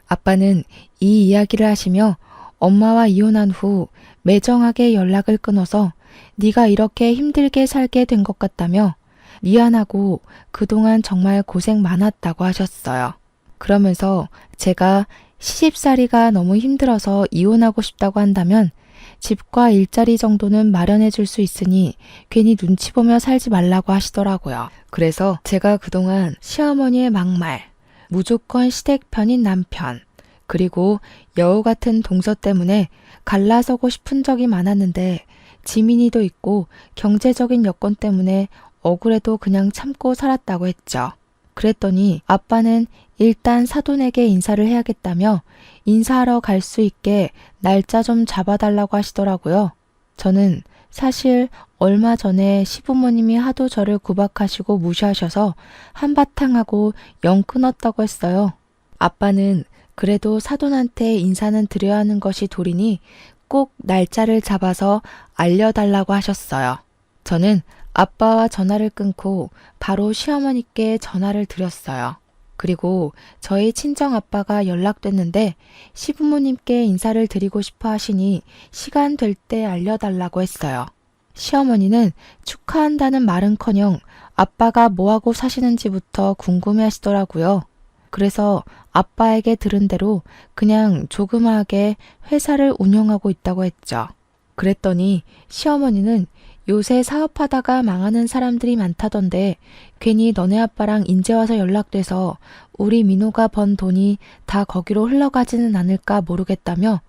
아빠는 이 이야기를 하시며 엄마와 이혼한 후 매정하게 연락을 끊어서 네가 이렇게 힘들게 살게 된 것 같다며 미안하고 그동안 정말 고생 많았다고 하셨어요. 그러면서 제가 시집살이가 너무 힘들어서 이혼하고 싶다고 한다면 집과 일자리 정도는 마련해 줄 수 있으니 괜히 눈치 보며 살지 말라고 하시더라고요. 그래서 제가 그동안 시어머니의 막말, 무조건 시댁 편인 남편, 그리고 여우 같은 동서 때문에 갈라서고 싶은 적이 많았는데 지민이도 있고 경제적인 여건 때문에 억울해도 그냥 참고 살았다고 했죠. 그랬더니 아빠는 일단 사돈에게 인사를 해야겠다며 인사하러 갈 수 있게 날짜 좀 잡아달라고 하시더라고요. 저는 사실 얼마 전에 시부모님이 하도 저를 구박하시고 무시하셔서 한바탕 하고 영 끊었다고 했어요. 아빠는 그래도 사돈한테 인사는 드려야 하는 것이 도리니 꼭 날짜를 잡아서 알려달라고 하셨어요. 저는 아빠와 전화를 끊고 바로 시어머니께 전화를 드렸어요. 그리고 저희 친정 아빠가 연락됐는데 시부모님께 인사를 드리고 싶어 하시니 시간 될 때 알려달라고 했어요. 시어머니는 축하한다는 말은커녕 아빠가 뭐하고 사시는지부터 궁금해 하시더라고요. 그래서 아빠에게 들은 대로 그냥 조그마하게 회사를 운영하고 있다고 했죠. 그랬더니 시어머니는 요새 사업하다가 망하는 사람들이 많다던데 괜히 너네 아빠랑 인제 와서 연락돼서 우리 민호가 번 돈이 다 거기로 흘러가지는 않을까 모르겠다며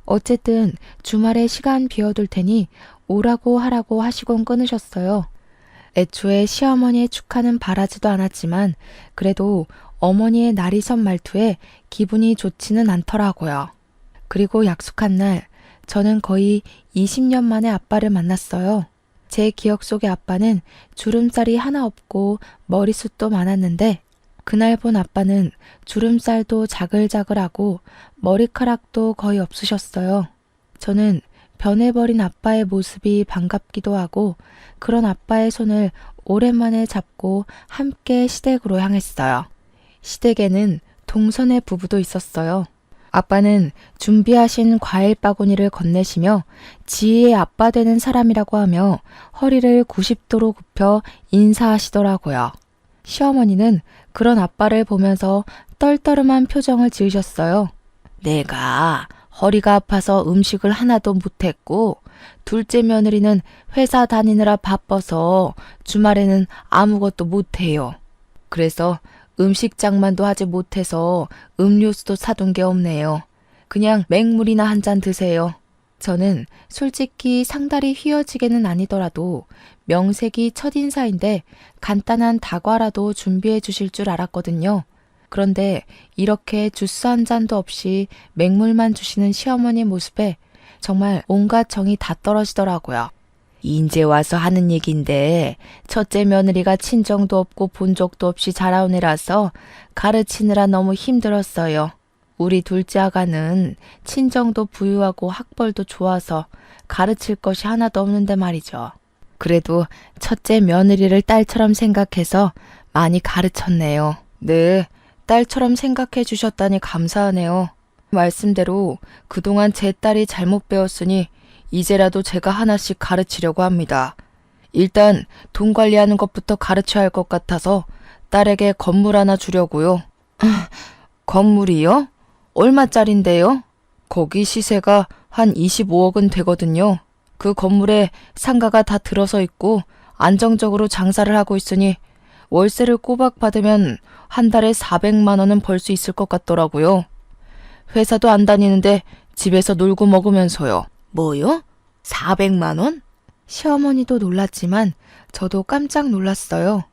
어쨌든 주말에 시간 비워둘 테니 오라고 하라고 하시곤 끊으셨어요. 애초에 시어머니의 축하는 바라지도 않았지만 그래도 어머니의 날이선 말투에 기분이 좋지는 않더라고요. 그리고 약속한 날 저는 거의 20년 만에 아빠를 만났어요. 제 기억 속의 아빠는 주름살이 하나 없고 머리숱도 많았는데 그날 본 아빠는 주름살도 자글자글하고 머리카락도 거의 없으셨어요. 저는 변해버린 아빠의 모습이 반갑기도 하고 그런 아빠의 손을 오랜만에 잡고 함께 시댁으로 향했어요. 시댁에는 동선의 부부도 있었어요. 아빠는 준비하신 과일 바구니를 건네시며 지희의 아빠 되는 사람이라고 하며 허리를 90도로 굽혀 인사하시더라고요. 시어머니는 그런 아빠를 보면서 떨떠름한 표정을 지으셨어요. 내가 허리가 아파서 음식을 하나도 못했고 둘째 며느리는 회사 다니느라 바빠서 주말에는 아무것도 못해요. 그래서 음식장만도 하지 못해서 음료수도 사둔 게 없네요. 그냥 맹물이나 한 잔 드세요. 저는 솔직히 상다리 휘어지게는 아니더라도 명색이 첫인사인데 간단한 다과라도 준비해 주실 줄 알았거든요. 그런데 이렇게 주스 한 잔도 없이 맹물만 주시는 시어머니 모습에 정말 온갖 정이 다 떨어지더라고요. 인제 와서 하는 얘긴데 첫째 며느리가 친정도 없고 본 적도 없이 자라온 애라서 가르치느라 너무 힘들었어요. 우리 둘째 아가는 친정도 부유하고 학벌도 좋아서 가르칠 것이 하나도 없는데 말이죠. 그래도 첫째 며느리를 딸처럼 생각해서 많이 가르쳤네요. 네, 딸처럼 생각해 주셨다니 감사하네요. 말씀대로 그동안 제 딸이 잘못 배웠으니 이제라도 제가 하나씩 가르치려고 합니다. 일단 돈 관리하는 것부터 가르쳐야 할 것 같아서 딸에게 건물 하나 주려고요. 건물이요? 얼마짜린데요? 거기 시세가 한 25억은 되거든요. 그 건물에 상가가 다 들어서 있고 안정적으로 장사를 하고 있으니 월세를 꼬박 받으면 한 달에 400만 원은 벌 수 있을 것 같더라고요. 회사도 안 다니는데 집에서 놀고 먹으면서요. 뭐요? 400만 원? 시어머니도 놀랐지만 저도 깜짝 놀랐어요.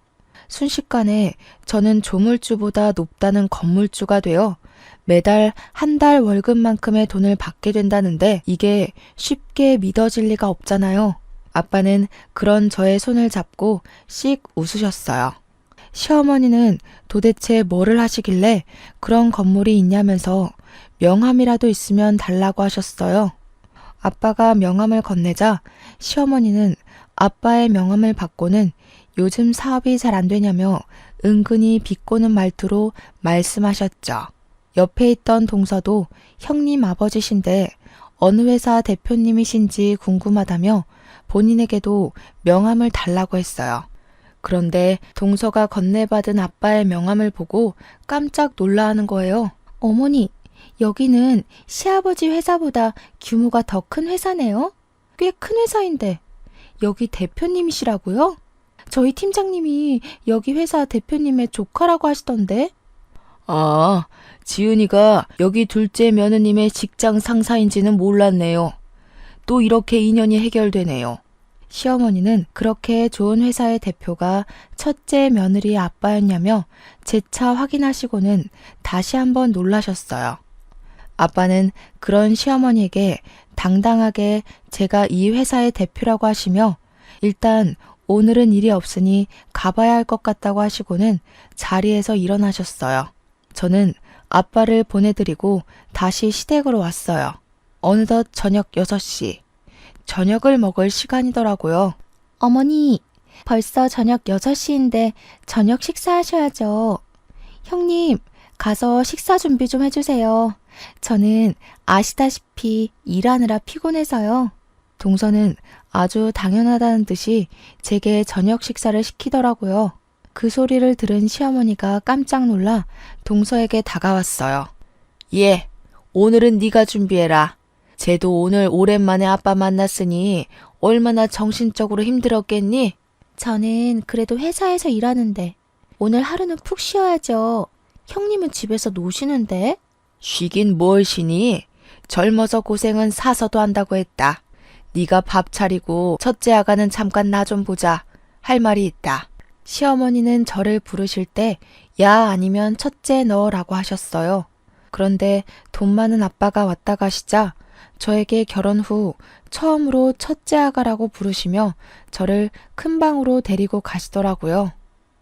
순식간에 저는 조물주보다 높다는 건물주가 되어 매달 한 달 월급만큼의 돈을 받게 된다는데 이게 쉽게 믿어질 리가 없잖아요. 아빠는 그런 저의 손을 잡고 씩 웃으셨어요. 시어머니는 도대체 뭐를 하시길래 그런 건물이 있냐면서 명함이라도 있으면 달라고 하셨어요. 아빠가 명함을 건네자 시어머니는 아빠의 명함을 받고는 요즘 사업이 잘 안 되냐며 은근히 비꼬는 말투로 말씀하셨죠. 옆에 있던 동서도 형님 아버지신데 어느 회사 대표님이신지 궁금하다며 본인에게도 명함을 달라고 했어요. 그런데 동서가 건네받은 아빠의 명함을 보고 깜짝 놀라하는 거예요. 어머니, 여기는 시아버지 회사보다 규모가 더 큰 회사네요. 꽤 큰 회사인데 여기 대표님이시라고요? 저희 팀장님이 여기 회사 대표님의 조카라고 하시던데. 아, 지은이가 여기 둘째 며느님의 직장 상사인지는 몰랐네요. 또 이렇게 인연이 해결되네요. 시어머니는 그렇게 좋은 회사의 대표가 첫째 며느리의 아빠였냐며 재차 확인하시고는 다시 한번 놀라셨어요. 아빠는 그런 시어머니에게 당당하게 제가 이 회사의 대표라고 하시며 일단 오늘은 일이 없으니 가봐야 할 것 같다고 하시고는 자리에서 일어나셨어요. 저는 아빠를 보내드리고 다시 시댁으로 왔어요. 어느덧 저녁 6시. 저녁을 먹을 시간이더라고요. 어머니, 벌써 저녁 6시인데 저녁 식사하셔야죠. 형님, 가서 식사 준비 좀 해주세요. 저는 아시다시피 일하느라 피곤해서요. 동서는 아주 당연하다는 듯이 제게 저녁 식사를 시키더라고요. 그 소리를 들은 시어머니가 깜짝 놀라 동서에게 다가왔어요. 예, 오늘은 네가 준비해라. 쟤도 오늘 오랜만에 아빠 만났으니 얼마나 정신적으로 힘들었겠니? 저는 그래도 회사에서 일하는데 오늘 하루는 푹 쉬어야죠. 형님은 집에서 노시는데? 쉬긴 뭘 쉬니? 젊어서 고생은 사서도 한다고 했다. 네가 밥 차리고 첫째 아가는 잠깐 나 좀 보자. 할 말이 있다. 시어머니는 저를 부르실 때 야 아니면 첫째 너라고 하셨어요. 그런데 돈 많은 아빠가 왔다 가시자 저에게 결혼 후 처음으로 첫째 아가라고 부르시며 저를 큰 방으로 데리고 가시더라고요.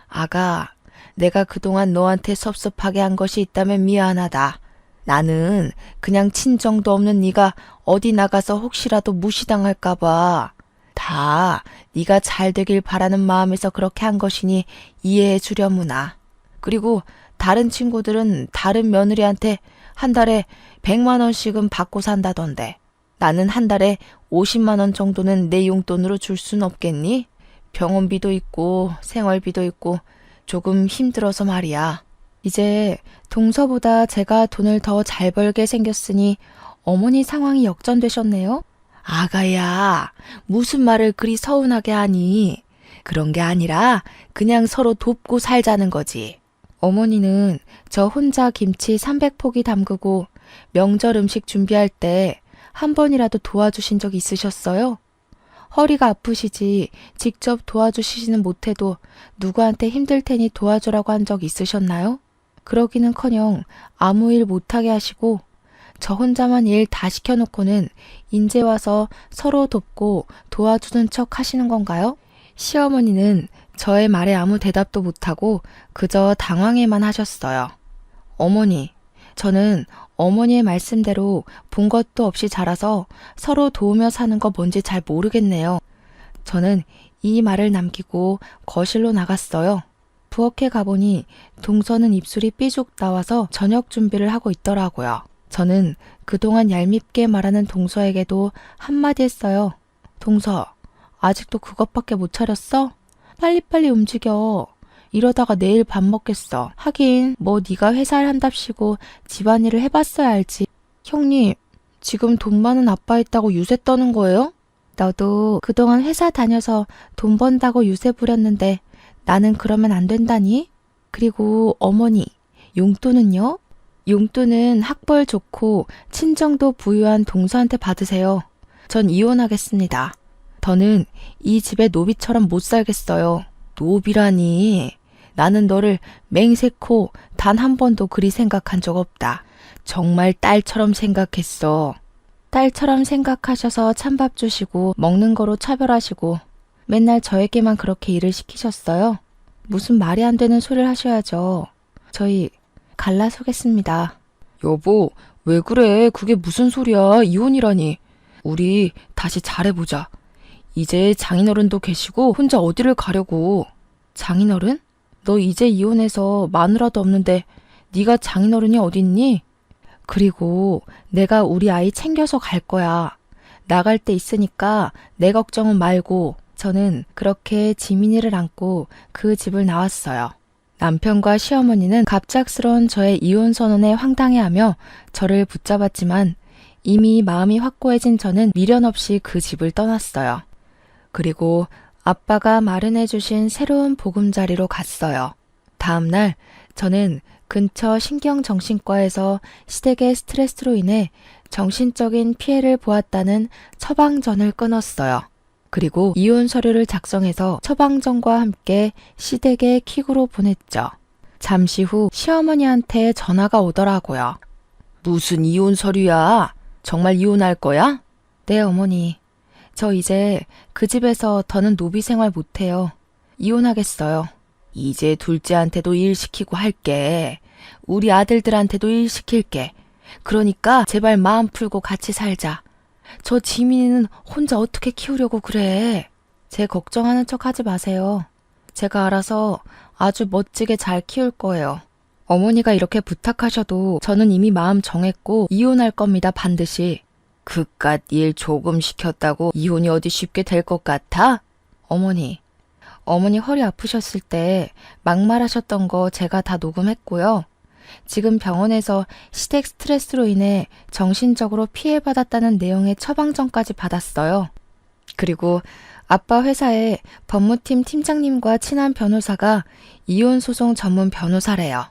아가, 내가 그동안 너한테 섭섭하게 한 것이 있다면 미안하다. 나는 그냥 친정도 없는 네가 어디 나가서 혹시라도 무시당할까 봐. 다 네가 잘 되길 바라는 마음에서 그렇게 한 것이니 이해해 주려무나. 그리고 다른 친구들은 다른 며느리한테 한 달에 100만 원씩은 받고 산다던데 나는 한 달에 50만 원 정도는 내 용돈으로 줄 순 없겠니? 병원비도 있고 생활비도 있고 조금 힘들어서 말이야. 이제 동서보다 제가 돈을 더 잘 벌게 생겼으니 어머니 상황이 역전되셨네요. 아가야, 무슨 말을 그리 서운하게 하니? 그런 게 아니라 그냥 서로 돕고 살자는 거지. 어머니는 저 혼자 김치 300포기 담그고 명절 음식 준비할 때 한 번이라도 도와주신 적 있으셨어요? 허리가 아프시지 직접 도와주시지는 못해도 누구한테 힘들 테니 도와주라고 한 적 있으셨나요? 그러기는커녕 아무 일 못하게 하시고 저 혼자만 일 다 시켜놓고는 인제 와서 서로 돕고 도와주는 척 하시는 건가요? 시어머니는 저의 말에 아무 대답도 못하고 그저 당황해만 하셨어요. 어머니, 저는 어머니의 말씀대로 본 것도 없이 자라서 서로 도우며 사는 거 뭔지 잘 모르겠네요. 저는 이 말을 남기고 거실로 나갔어요. 부엌에 가보니 동서는 입술이 삐죽 나와서 저녁 준비를 하고 있더라고요. 저는 그동안 얄밉게 말하는 동서에게도 한마디 했어요. 동서, 아직도 그것밖에 못 차렸어? 빨리빨리 움직여. 이러다가 내일 밥 먹겠어. 하긴 뭐 네가 회사를 한답시고 집안일을 해봤어야 알지. 형님, 지금 돈 많은 아빠 있다고 유세 떠는 거예요? 너도 그동안 회사 다녀서 돈 번다고 유세 부렸는데 나는 그러면 안 된다니? 그리고 어머니, 용돈은요? 용돈은 학벌 좋고 친정도 부유한 동서한테 받으세요. 전 이혼하겠습니다. 더는 이 집에 노비처럼 못 살겠어요. 노비라니. 나는 너를 맹세코 단 한 번도 그리 생각한 적 없다. 정말 딸처럼 생각했어. 딸처럼 생각하셔서 찬밥 주시고 먹는 거로 차별하시고 맨날 저에게만 그렇게 일을 시키셨어요. 무슨 말이 안 되는 소리를 하셔야죠. 저희 갈라서겠습니다. 여보, 왜 그래? 그게 무슨 소리야? 이혼이라니. 우리 다시 잘해보자. 이제 장인어른도 계시고 혼자 어디를 가려고. 장인어른? 너 이제 이혼해서 마누라도 없는데 네가 장인어른이 어딨니? 그리고 내가 우리 아이 챙겨서 갈 거야. 나갈 때 있으니까 내 걱정은 말고. 저는 그렇게 지민이를 안고 그 집을 나왔어요. 남편과 시어머니는 갑작스러운 저의 이혼 선언에 황당해하며 저를 붙잡았지만 이미 마음이 확고해진 저는 미련 없이 그 집을 떠났어요. 그리고 아빠가 마련해 주신 새로운 보금자리로 갔어요. 다음 날 저는 근처 신경정신과에서 시댁의 스트레스로 인해 정신적인 피해를 보았다는 처방전을 끊었어요. 그리고 이혼 서류를 작성해서 처방전과 함께 시댁에 퀵으로 보냈죠. 잠시 후 시어머니한테 전화가 오더라고요. 무슨 이혼 서류야? 정말 이혼할 거야? 네, 어머니. 저 이제 그 집에서 더는 노비 생활 못해요. 이혼하겠어요. 이제 둘째한테도 일 시키고 할게. 우리 아들들한테도 일 시킬게. 그러니까 제발 마음 풀고 같이 살자. 저 지민이는 혼자 어떻게 키우려고 그래. 제 걱정하는 척 하지 마세요. 제가 알아서 아주 멋지게 잘 키울 거예요. 어머니가 이렇게 부탁하셔도 저는 이미 마음 정했고 이혼할 겁니다, 반드시. 그깟 일 조금 시켰다고 이혼이 어디 쉽게 될 것 같아? 어머니 허리 아프셨을 때 막말하셨던 거 제가 다 녹음했고요. 지금 병원에서 시댁 스트레스로 인해 정신적으로 피해받았다는 내용의 처방전까지 받았어요. 그리고 아빠 회사의 법무팀 팀장님과 친한 변호사가 이혼소송 전문 변호사래요.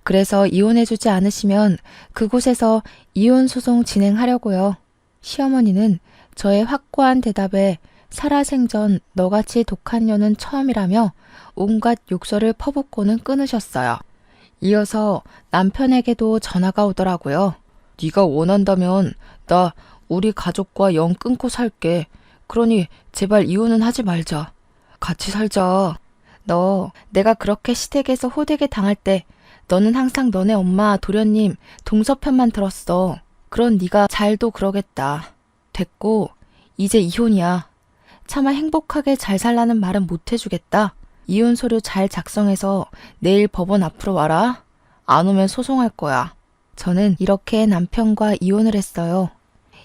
그래서 이혼해주지 않으시면 그곳에서 이혼소송 진행하려고요. 시어머니는 저의 확고한 대답에 살아생전 너같이 독한 년은 처음이라며 온갖 욕설을 퍼붓고는 끊으셨어요. 이어서 남편에게도 전화가 오더라고요. 네가 원한다면 나 우리 가족과 영 끊고 살게. 그러니 제발 이혼은 하지 말자. 같이 살자. 너 내가 그렇게 시댁에서 호되게 당할 때 너는 항상 너네 엄마 도련님 동서 편만 들었어. 그런 네가 잘도 그러겠다. 됐고 이제 이혼이야. 차마 행복하게 잘 살라는 말은 못 해주겠다. 이혼 서류 잘 작성해서 내일 법원 앞으로 와라. 안 오면 소송할 거야. 저는 이렇게 남편과 이혼을 했어요.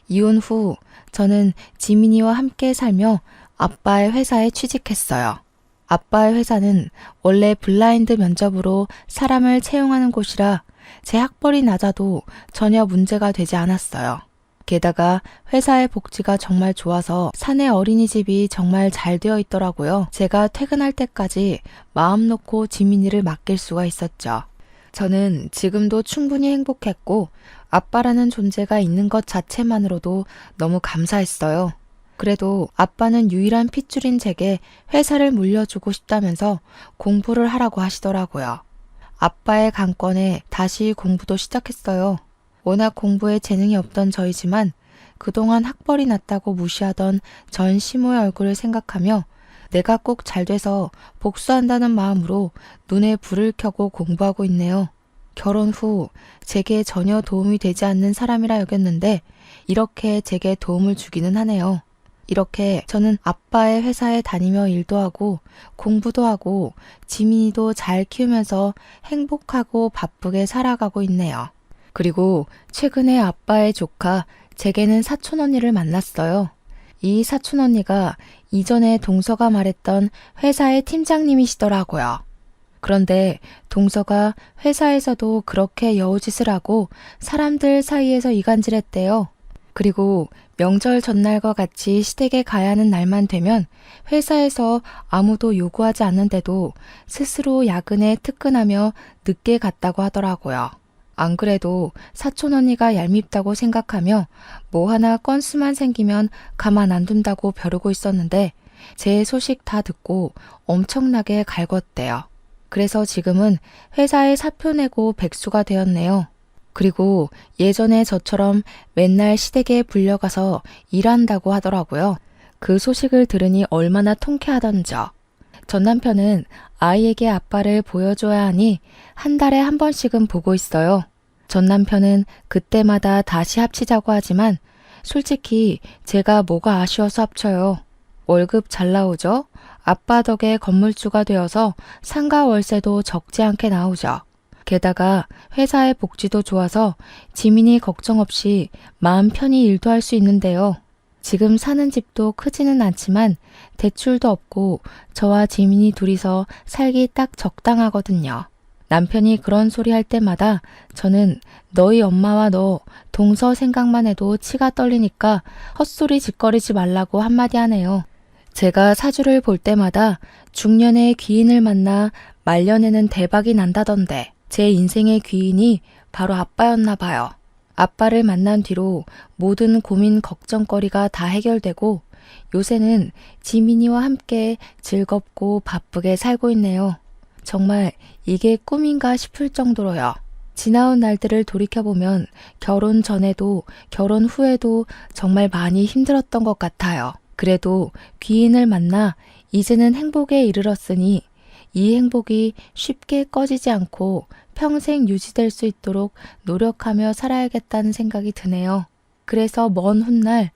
이혼 후 저는 지민이와 함께 살며 아빠의 회사에 취직했어요. 아빠의 회사는 원래 블라인드 면접으로 사람을 채용하는 곳이라 제 학벌이 낮아도 전혀 문제가 되지 않았어요. 게다가 회사의 복지가 정말 좋아서 사내 어린이집이 정말 잘 되어 있더라고요. 제가 퇴근할 때까지 마음 놓고 지민이를 맡길 수가 있었죠. 저는 지금도 충분히 행복했고 아빠라는 존재가 있는 것 자체만으로도 너무 감사했어요. 그래도 아빠는 유일한 핏줄인 제게 회사를 물려주고 싶다면서 공부를 하라고 하시더라고요. 아빠의 강권에 다시 공부도 시작했어요. 워낙 공부에 재능이 없던 저이지만 그동안 학벌이 낮다고 무시하던 전 시모의 얼굴을 생각하며 내가 꼭 잘 돼서 복수한다는 마음으로 눈에 불을 켜고 공부하고 있네요. 결혼 후 제게 전혀 도움이 되지 않는 사람이라 여겼는데 이렇게 제게 도움을 주기는 하네요. 이렇게 저는 아빠의 회사에 다니며 일도 하고 공부도 하고 지민이도 잘 키우면서 행복하고 바쁘게 살아가고 있네요. 그리고 최근에 아빠의 조카 제게는 사촌 언니를 만났어요. 이 사촌 언니가 이전에 동서가 말했던 회사의 팀장님이시더라고요. 그런데 동서가 회사에서도 그렇게 여우짓을 하고 사람들 사이에서 이간질했대요. 그리고 명절 전날과 같이 시댁에 가야 하는 날만 되면 회사에서 아무도 요구하지 않는데도 스스로 야근에 특근하며 늦게 갔다고 하더라고요. 안 그래도 사촌 언니가 얄밉다고 생각하며 뭐 하나 건수만 생기면 가만 안 둔다고 벼르고 있었는데 제 소식 다 듣고 엄청나게 갈궜대요. 그래서 지금은 회사에 사표 내고 백수가 되었네요. 그리고 예전에 저처럼 맨날 시댁에 불려가서 일한다고 하더라고요. 그 소식을 들으니 얼마나 통쾌하던지요. 전 남편은 아이에게 아빠를 보여줘야 하니 한 달에 한 번씩은 보고 있어요. 전 남편은 그때마다 다시 합치자고 하지만 솔직히 제가 뭐가 아쉬워서 합쳐요. 월급 잘 나오죠? 아빠 덕에 건물주가 되어서 상가 월세도 적지 않게 나오죠. 게다가 회사의 복지도 좋아서 지민이 걱정 없이 마음 편히 일도 할 수 있는데요. 지금 사는 집도 크지는 않지만 대출도 없고 저와 지민이 둘이서 살기 딱 적당하거든요. 남편이 그런 소리 할 때마다 저는 너희 엄마와 너 동서 생각만 해도 치가 떨리니까 헛소리 짓거리지 말라고 한마디 하네요. 제가 사주를 볼 때마다 중년의 귀인을 만나 말년에는 대박이 난다던데 제 인생의 귀인이 바로 아빠였나 봐요. 아빠를 만난 뒤로 모든 고민 걱정거리가 다 해결되고 요새는 지민이와 함께 즐겁고 바쁘게 살고 있네요. 정말 이게 꿈인가 싶을 정도로요. 지나온 날들을 돌이켜보면 결혼 전에도 결혼 후에도 정말 많이 힘들었던 것 같아요. 그래도 귀인을 만나 이제는 행복에 이르렀으니 이 행복이 쉽게 꺼지지 않고 평생 유지될 수 있도록 노력하며 살아야겠다는 생각이 드네요. 그래서 먼 훗날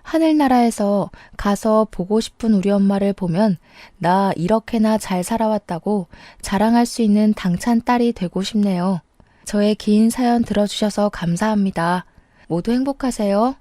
하늘나라에서 가서 보고 싶은 우리 엄마를 보면 나 이렇게나 잘 살아왔다고 자랑할 수 있는 당찬 딸이 되고 싶네요. 저의 긴 사연 들어주셔서 감사합니다. 모두 행복하세요.